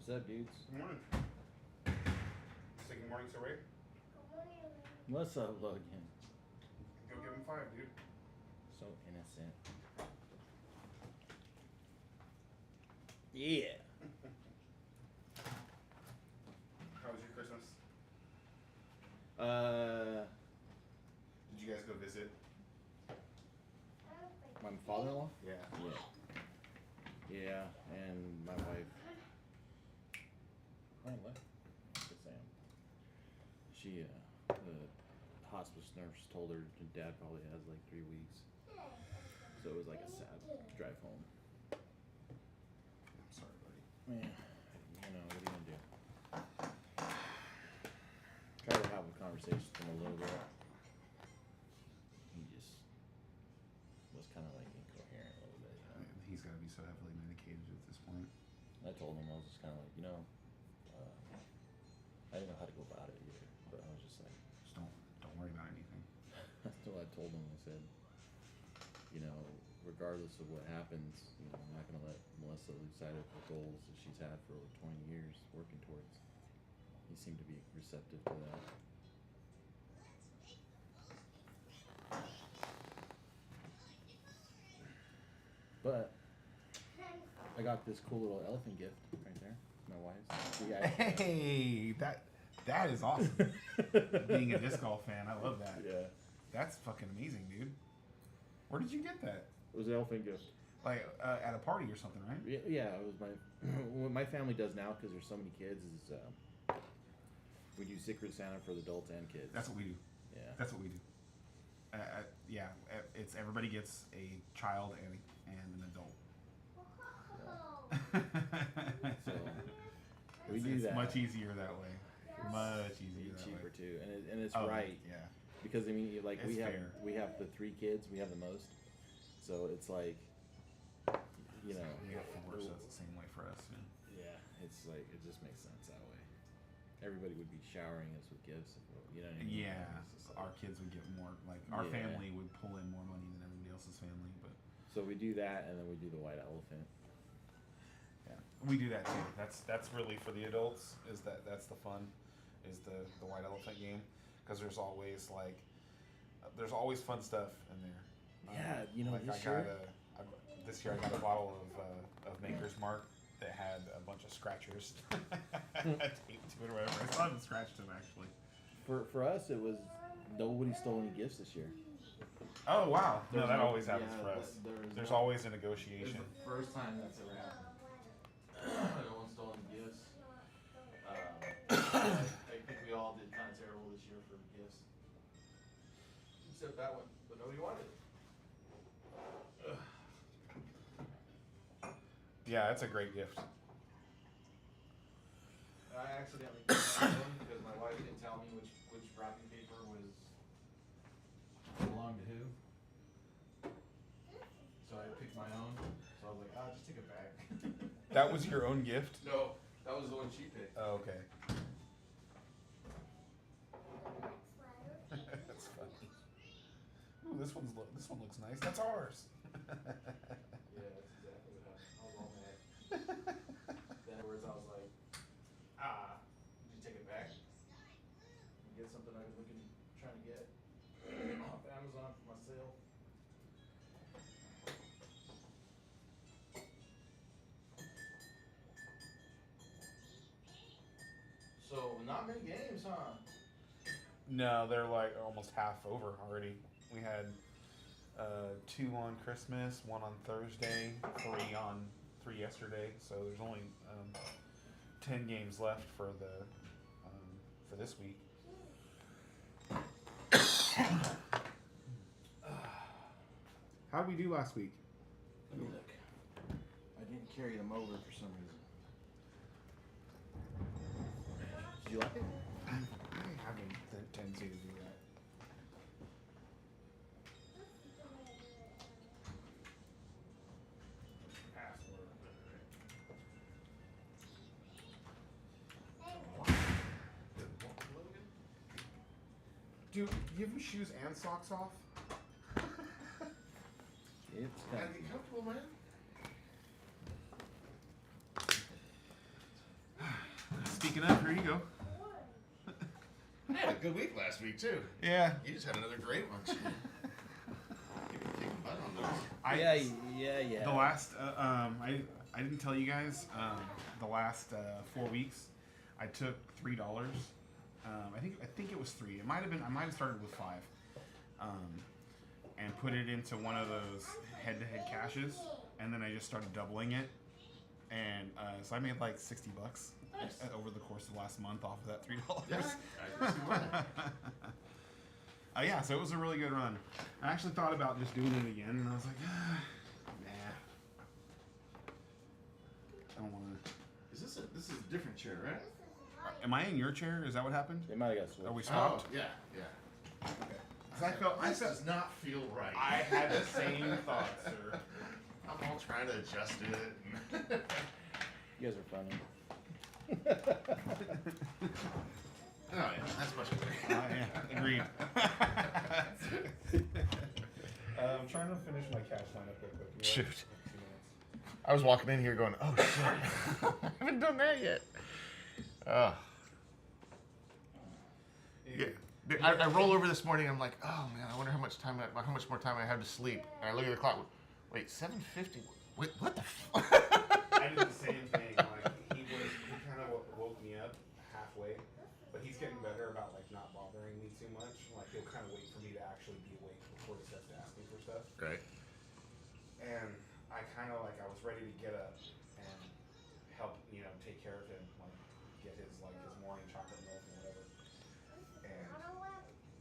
What's up, dudes? Good morning. Say good morning to Ray. What's up, Logan? Go give him 5, dude. So innocent. Yeah. How was your Christmas? Did you guys go visit? My father-in-law? Yeah. Yeah, and my wife. Oh, what? Good Sam. She, the hospice nurse told her dad probably has like 3 weeks. So it was like a sad drive home. I'm sorry, buddy. Yeah, what are you gonna do? Try to have a conversation with him a little bit. He just was kind of like incoherent a little bit, He's got to be so heavily medicated at this point. I told him, I was just kind of like, I didn't know how to go about it either, but I was just like, Just don't worry about anything. that's what I told him. I said, regardless of what happens, I'm not going to let Melissa lose sight of the goals that she's had for over 20 years working towards. He seemed to be receptive to that. But I got this cool little elephant gift right there. My wife's. Yeah. Hey, that is awesome. Being a disc golf fan, I love that. Yeah. That's fucking amazing, dude. Where did you get that? It was an elephant gift. Like at a party or something, right? Yeah, it was what my family does now because there's so many kids is we do Secret Santa for the adults and kids. That's what we do. Yeah. That's what we do. Yeah, it's everybody gets a child and an adult. So we do that. It's much easier that way. Much easier that cheaper way. too, and it's right. Yeah. Because like It's we have fair. we have the 3 kids, we have the most, so it's like, We have 4, so it's the same way for us. Yeah, it's like it just makes sense that way. Everybody would be showering us with gifts, you know what I mean? Yeah, It's just like- our kids would get more. Like our Yeah. family would pull in more money than everybody else's family, but So we do that, and then we do the white elephant. yeah, we do that too. That's really for the adults. That's the fun, is the white elephant game, because there's always fun stuff in there. Yeah, Like this year. This year I got a bottle of Maker's Mark that had a bunch of scratchers taped to it or whatever. I still haven't scratched them actually. For us, it was nobody stole any gifts this year. Oh wow! No, There's that no- always happens yeah, for us. There's no- always a It's negotiation. the first time that's ever happened. No one stole any gifts. I think we all did kind of terrible this year for gifts. Except that one, but nobody wanted it. Yeah, it's a great gift. I accidentally put my own because my wife didn't tell me which wrapping paper belonged to who. So I picked my own. So I was like, just take it back. That was your own gift? No, that was the one she picked. Oh, okay. That's funny. Ooh, this one looks nice. That's ours. Yeah, that's exactly what happened. I was all mad. Then afterwards I was like, did you take it back? And get something I was trying to get off Amazon for my sale. So, not many games, huh? No, they're like almost half over already. We had 2 on Christmas, 1 on Thursday, 3 yesterday. So there's only 10 games left for this week. How'd we do last week? Let me look. I didn't carry them over for some reason. Did you like it? I haven't tend to do that. Dude, you have your shoes and socks off? It's Are kind they comfortable, man? speaking of, here you go. I had a good week last week too. Yeah. You just had another great one. Keep kicking butt on those. Yeah. The last, I didn't tell you guys. The last 4 weeks, I took $3. I think it was 3. It might have been. I might have started with 5. And put it into one of those head-to-head caches, and then I just started doubling it, and so I made like $60 over the course of the last month off of that $3. Yeah, I can see why. Yeah, so it was a really good run. I actually thought about just doing it again, and I was like, nah, I don't want to. This is a different chair, right? Am I in your chair? Is that what happened? They might have got switched. Are we swapped? Oh, yeah. Okay. 'Cause I felt does not feel right. I had the same thought, sir. I'm all trying to adjust it. You guys are funny. Oh yeah, that's much better. Yeah, agreed. I'm trying to finish my cash lineup real quick. Shoot. 2 minutes. I was walking in here going, oh shit, I haven't done that yet. Yeah. I roll over this morning. I'm like, oh man, I wonder how much more time I have to sleep. And I look at the clock. Wait, 7:50. Wait, what the? I did the same thing. Like he kind of woke me up halfway, but he's getting better about like not bothering me too much. Like he'll kind of wait for me to actually be awake before he starts to ask me for stuff. Right. And I kind of like I was ready to get up and help take care of him, like get his morning chocolate milk and whatever. And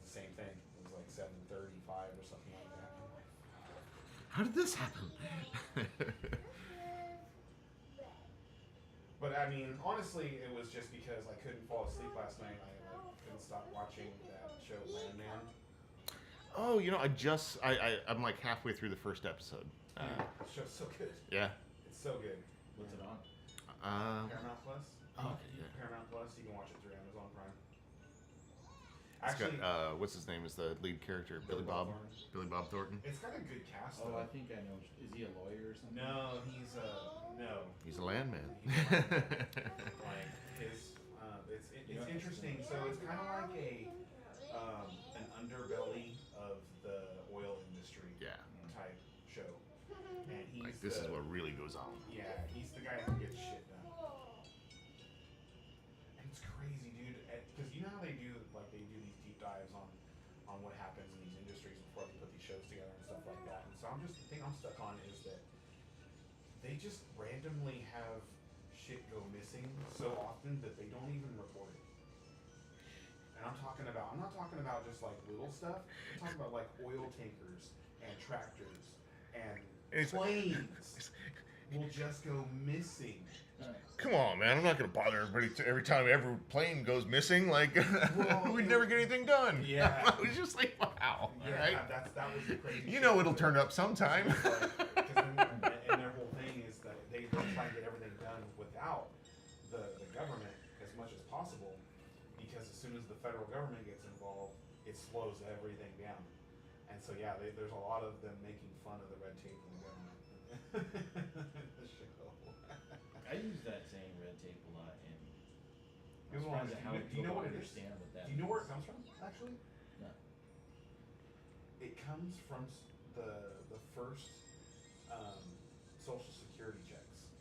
the same thing. It was like 7:35 or something like that. How did this happen? But I mean, honestly, it was just because I couldn't fall asleep last night. I couldn't stop watching that show Landman. Oh, I'm like halfway through the first episode. The show's so good. Yeah. It's so good. What's it on? Paramount Plus. Oh, okay, yeah. Paramount Plus. You can watch it through Amazon Prime. It's Actually, got, what's his name is the lead character? Billy Bob Thornton. it's got a good cast. Oh, Though. I think I know. Is he a lawyer or something? No, he's no. He's a landman. Like his, it's interesting. So it's kind of like an underbelly of the oil industry. Yeah. Type show. And he's Like this is what really goes on. Yeah, he's the guy who gets shit done. And it's crazy, dude. Because you know how they do these deep dives on what happens in these industries before they put these shows together and stuff like that. And so the thing I'm stuck on is that they just randomly have shit go missing so often that they don't even report it. And I'm not talking about just like little stuff. I'm talking about like oil tankers and tractors and planes will just go missing. Come on, man! I'm not gonna bother everybody every time every plane goes missing. Like we'd never get anything done. Yeah. I was just like, wow. Yeah, Right? that was the crazy. You know it'll turn up sometime. And their whole thing is that they try and get everything done without the government as much as possible, because as soon as the federal government gets involved, it slows everything down. And so yeah, there's a lot of them making fun of the red tape in the government. The show. I use that saying red tape a lot, and People I'm surprised at how do you know people what it is? understand what that Do you know where it means. comes from? Actually, No. it comes from the first Social Security checks.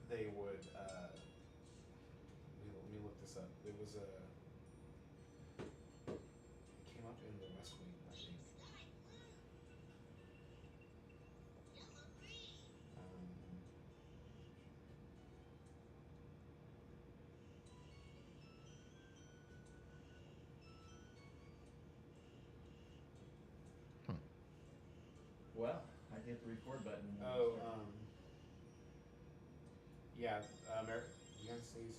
They would. Let me look this up. It was It came up in the West Wing, I think. Well, I hit the record button. when we Oh, started. yeah. United States.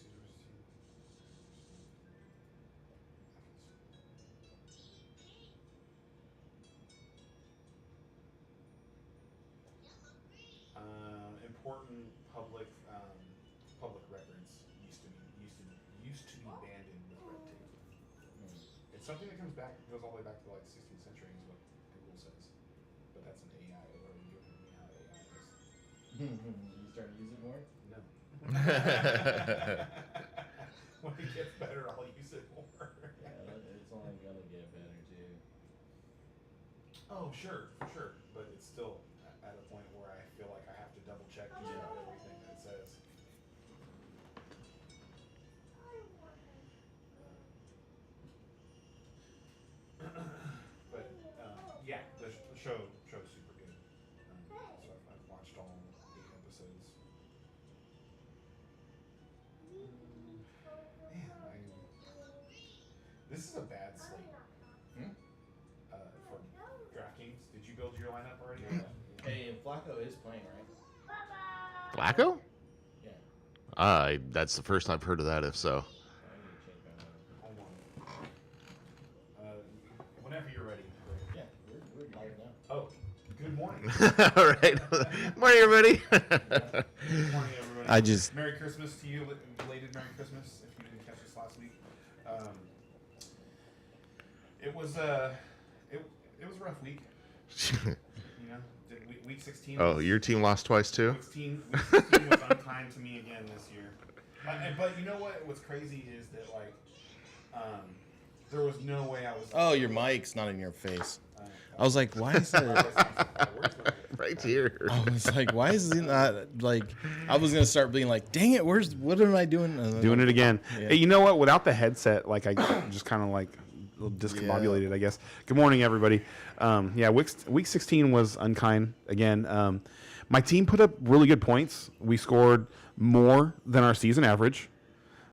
Important public records used to be abandoned with red tape. It's something that goes all the way back to like 16th century is what Google says. But that's an AI, or you're giving me how AI is. You starting to use it more? No. When it gets better, I'll use it more. Yeah, it's only gonna get better too. Oh, sure, for sure. But it's still at a point where I feel like I have to double check just about everything that it says. But yeah, the show's super good. So I've watched all 8 episodes. Man, this is a bad slate for DraftKings. Did you build your lineup already? Hey, Flacco is playing, right? Flacco? Yeah. That's the first I've heard of that. If so, I need to change my mind. Hold on. Whenever you're ready. Yeah, we're live now. Oh, good morning. all right. Morning, everybody. Good morning, everybody. Merry Christmas to you. Belated Merry Christmas if you didn't catch us last week. It was it was a rough week. You know, week 16. Oh, your team lost twice too. Week 16 was unkind to me again this year. But you know what? What's crazy is that there was no way I was. Oh, your mic's not in your face. I was like, why is it? Right here. I was like, why is it not like? I was gonna start being like, dang it, what am I doing? And then Doing it again. Yeah. Hey, you know what? Without the headset, like I just kind of like a little discombobulated, I guess. Good morning, everybody. Yeah, week 16 was unkind again. My team put up really good points. We scored more than our season average.